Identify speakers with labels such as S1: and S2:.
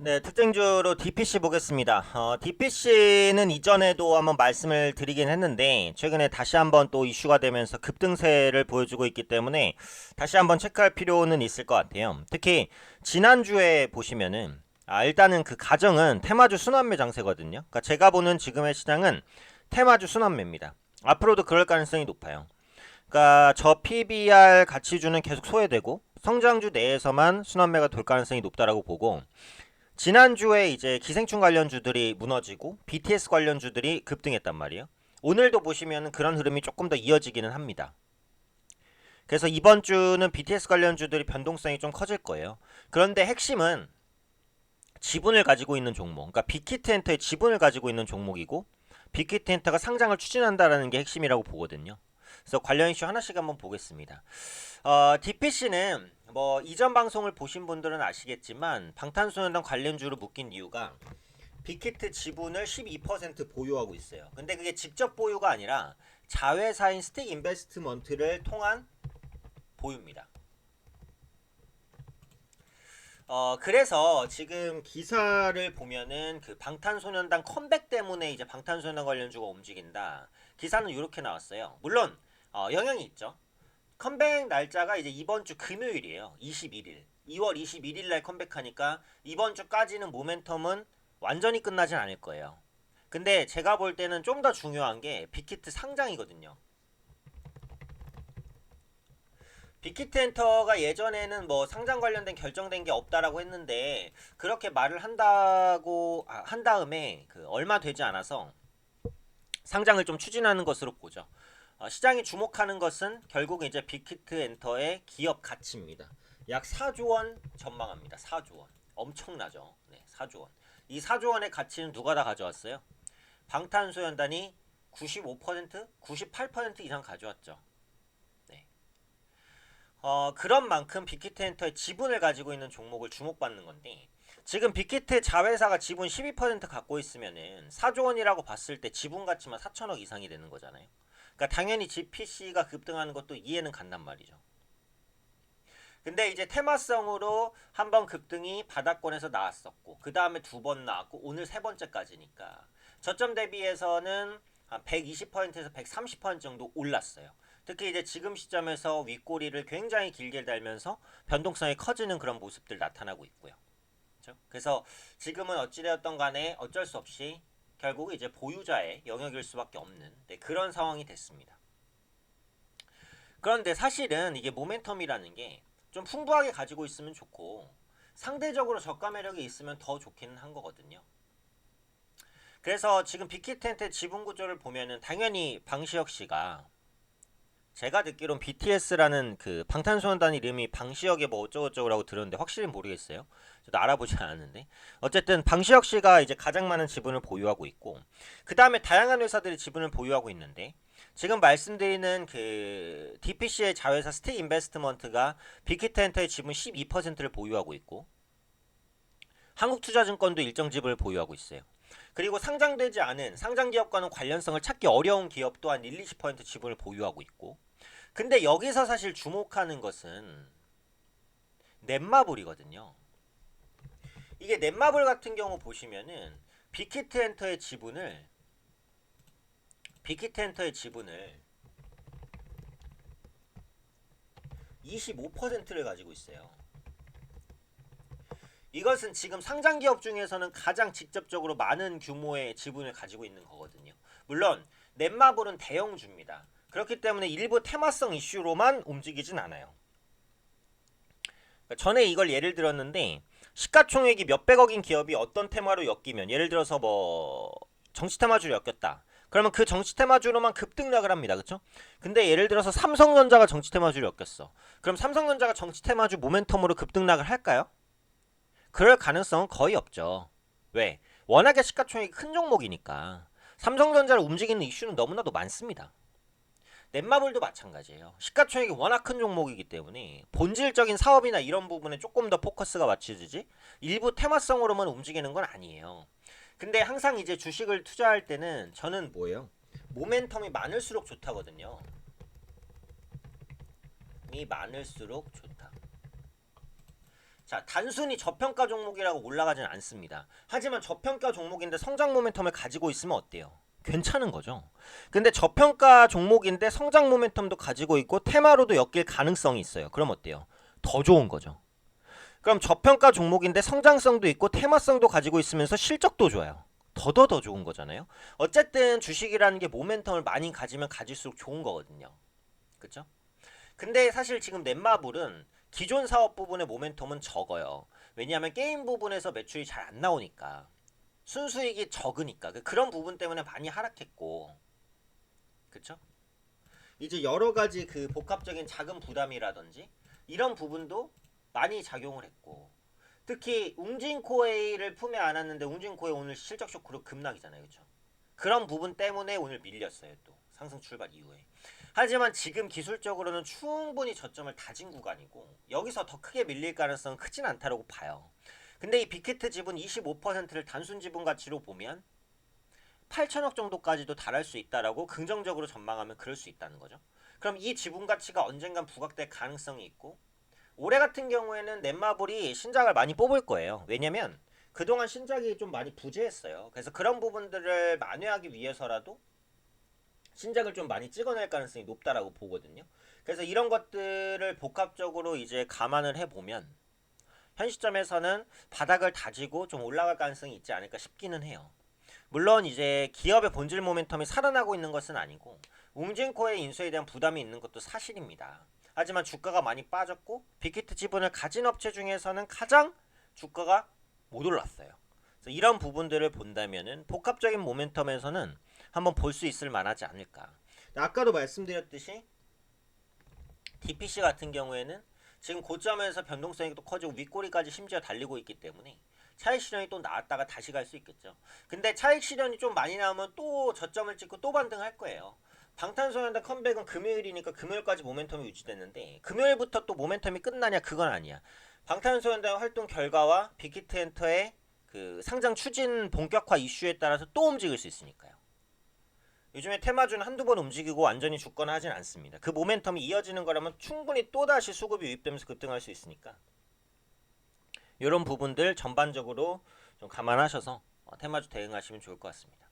S1: 네, 특징주로 DPC 보겠습니다. DPC는 이전에도 한번 말씀을 드리긴 했는데 최근에 다시 한번 또 이슈가 되면서 급등세를 보여주고 있기 때문에 다시 한번 체크할 필요는 있을 것 같아요. 특히 지난주에 보시면은 일단은 그 가정은 테마주 순환매 장세거든요. 그러니까 제가 보는 지금의 시장은 테마주 순환매입니다. 앞으로도 그럴 가능성이 높아요. 그러니까 저 PBR 가치주는 계속 소외되고 성장주 내에서만 순환매가 돌 가능성이 높다라고 보고, 지난주에 이제 기생충 관련주들이 무너지고 BTS 관련주들이 급등했단 말이에요. 오늘도 보시면 그런 흐름이 조금 더 이어지기는 합니다. 그래서 이번 주는 BTS 관련주들이 변동성이 좀 커질 거예요. 그런데 핵심은 지분을 가지고 있는 종목, 그러니까 빅히트엔터의 지분을 가지고 있는 종목이고 빅히트엔터가 상장을 추진한다라는 게 핵심이라고 보거든요. 그래서 관련 이슈 하나씩 한번 보겠습니다. DPC는 뭐 이전 방송을 보신 분들은 아시겠지만 방탄소년단 관련주로 묶인 이유가 빅히트 지분을 12% 보유하고 있어요. 근데 그게 직접 보유가 아니라 자회사인 스틱 인베스트먼트를 통한 보유입니다. 그래서 지금 기사를 보면은 그 방탄소년단 컴백 때문에 이제 방탄소년단 관련주가 움직인다. 기사는 이렇게 나왔어요. 물론 영향이 있죠. 컴백 날짜가 이제 이번 주 금요일이에요. 21일. 2월 21일 날 컴백하니까 이번 주까지는 모멘텀은 완전히 끝나진 않을 거예요. 근데 제가 볼 때는 좀 더 중요한 게 빅히트 상장이거든요. 빅히트 엔터가 예전에는 뭐 상장 관련된 결정된 게 없다라고 했는데 그렇게 말을 한 다음에 그 얼마 되지 않아서 상장을 좀 추진하는 것으로 보죠. 시장이 주목하는 것은 결국 이제 빅히트 엔터의 기업 가치입니다. 약 4조 원 전망합니다. 4조 원. 엄청나죠. 네, 4조 원. 이 4조 원의 가치는 누가 다 가져왔어요? 방탄소년단이 95%, 98% 이상 가져왔죠. 네. 그런 만큼 빅히트 엔터의 지분을 가지고 있는 종목을 주목받는 건데, 지금 빅히트 자회사가 지분 12% 갖고 있으면은 4조 원이라고 봤을 때 지분 가치만 4천억 이상이 되는 거잖아요. 그러니까 당연히 GPC가 급등하는 것도 이해는 간단 말이죠. 근데 이제 테마성으로 한번 급등이 바닥권에서 나왔었고 그 다음에 두 번 나왔고 오늘 세 번째까지니까 저점 대비해서는 한 120%에서 130% 정도 올랐어요. 특히 이제 지금 시점에서 윗꼬리를 굉장히 길게 달면서 변동성이 커지는 그런 모습들 나타나고 있고요. 그렇죠? 그래서 지금은 어찌되었던 간에 어쩔 수 없이 결국 이제 보유자의 영역일 수밖에 없는, 네, 그런 상황이 됐습니다. 그런데 사실은 이게 모멘텀이라는 게 좀 풍부하게 가지고 있으면 좋고 상대적으로 저가 매력이 있으면 더 좋기는 한 거거든요. 그래서 지금 빅히트의 지분 구조를 보면은 당연히 방시혁 씨가, 제가 듣기론 BTS라는 그 방탄소년단 이름이 방시혁의 뭐 어쩌고저쩌고라고 들었는데 확실히 모르겠어요. 저도 알아보지 않았는데 어쨌든 방시혁 씨가 이제 가장 많은 지분을 보유하고 있고 그 다음에 다양한 회사들이 지분을 보유하고 있는데, 지금 말씀드리는 그 DPC의 자회사 스틱 인베스트먼트가 빅히트엔터의 지분 12%를 보유하고 있고 한국투자증권도 일정 지분을 보유하고 있어요. 그리고 상장되지 않은 상장 기업과는 관련성을 찾기 어려운 기업 또한 1, 20% 지분을 보유하고 있고, 근데 여기서 사실 주목하는 것은 넷마블이거든요. 이게 넷마블 같은 경우 보시면은 빅히트엔터의 지분을 25%를 가지고 있어요. 이것은 지금 상장 기업 중에서는 가장 직접적으로 많은 규모의 지분을 가지고 있는 거거든요. 물론 넷마블은 대형주입니다. 그렇기 때문에 일부 테마성 이슈로만 움직이진 않아요. 전에 이걸 예를 들었는데 시가총액이 몇백억인 기업이 어떤 테마로 엮이면, 예를 들어서 뭐 정치 테마주로 엮였다. 그러면 그 정치 테마주로만 급등락을 합니다. 그렇죠? 근데 예를 들어서 삼성전자가 정치 테마주로 엮였어. 그럼 삼성전자가 정치 테마주 모멘텀으로 급등락을 할까요? 그럴 가능성은 거의 없죠. 왜? 워낙에 시가총액이 큰 종목이니까. 삼성전자를 움직이는 이슈는 너무나도 많습니다. 넷마블도 마찬가지예요. 시가총액이 워낙 큰 종목이기 때문에 본질적인 사업이나 이런 부분에 조금 더 포커스가 맞춰지지 일부 테마성으로만 움직이는 건 아니에요. 근데 항상 이제 주식을 투자할 때는 저는 뭐예요? 모멘텀이 많을수록 좋다거든요. 이 많을수록 좋다. 자, 단순히 저평가 종목이라고 올라가진 않습니다. 하지만 저평가 종목인데 성장 모멘텀을 가지고 있으면 어때요? 괜찮은 거죠. 근데 저평가 종목인데 성장 모멘텀도 가지고 있고 테마로도 엮일 가능성이 있어요. 그럼 어때요? 더 좋은 거죠. 그럼 저평가 종목인데 성장성도 있고 테마성도 가지고 있으면서 실적도 좋아요. 더 좋은 거잖아요. 어쨌든 주식이라는 게 모멘텀을 많이 가지면 가질수록 좋은 거거든요. 그쵸? 근데 사실 지금 넷마블은 기존 사업 부분의 모멘텀은 적어요. 왜냐하면 게임 부분에서 매출이 잘 안 나오니까. 순수익이 적으니까. 그런 부분 때문에 많이 하락했고. 그쵸? 이제 여러 가지 그 복합적인 자금 부담이라든지 이런 부분도 많이 작용을 했고. 특히 웅진코웨이를 품에 안았는데 웅진코웨이 오늘 실적 쇼크로 급락이잖아요. 그쵸? 그런 부분 때문에 오늘 밀렸어요. 또 상승 출발 이후에. 하지만 지금 기술적으로는 충분히 저점을 다진 구간이고 여기서 더 크게 밀릴 가능성은 크진 않다고 봐요. 근데 이 빅히트 지분 25%를 단순 지분 가치로 보면 8천억 정도까지도 달할 수 있다라고 긍정적으로 전망하면 그럴 수 있다는 거죠. 그럼 이 지분 가치가 언젠간 부각될 가능성이 있고 올해 같은 경우에는 넷마블이 신작을 많이 뽑을 거예요. 왜냐면 그동안 신작이 좀 많이 부재했어요. 그래서 그런 부분들을 만회하기 위해서라도 신작을 좀 많이 찍어낼 가능성이 높다라고 보거든요. 그래서 이런 것들을 복합적으로 이제 감안을 해보면 현 시점에서는 바닥을 다지고 좀 올라갈 가능성이 있지 않을까 싶기는 해요. 물론 이제 기업의 본질 모멘텀이 살아나고 있는 것은 아니고 웅진코의 인수에 대한 부담이 있는 것도 사실입니다. 하지만 주가가 많이 빠졌고 빅히트 지분을 가진 업체 중에서는 가장 주가가 못 올랐어요. 그래서 이런 부분들을 본다면은 복합적인 모멘텀에서는 한번 볼 수 있을 만하지 않을까. 아까도 말씀드렸듯이 DPC 같은 경우에는 지금 고점에서 변동성이 또 커지고 윗꼬리까지 심지어 달리고 있기 때문에 차익 실현이 또 나왔다가 다시 갈 수 있겠죠. 근데 차익 실현이 좀 많이 나오면 또 저점을 찍고 또 반등할 거예요. 방탄소년단 컴백은 금요일이니까 금요일까지 모멘텀이 유지됐는데 금요일부터 또 모멘텀이 끝나냐 그건 아니야. 방탄소년단 활동 결과와 빅히트엔터의 그 상장 추진 본격화 이슈에 따라서 또 움직일 수 있으니까요. 요즘에 테마주는 한두 번 움직이고 완전히 죽거나 하진 않습니다. 그 모멘텀이 이어지는 거라면 충분히 또다시 수급이 유입되면서 급등할 수 있으니까 이런 부분들 전반적으로 좀 감안하셔서 테마주 대응하시면 좋을 것 같습니다.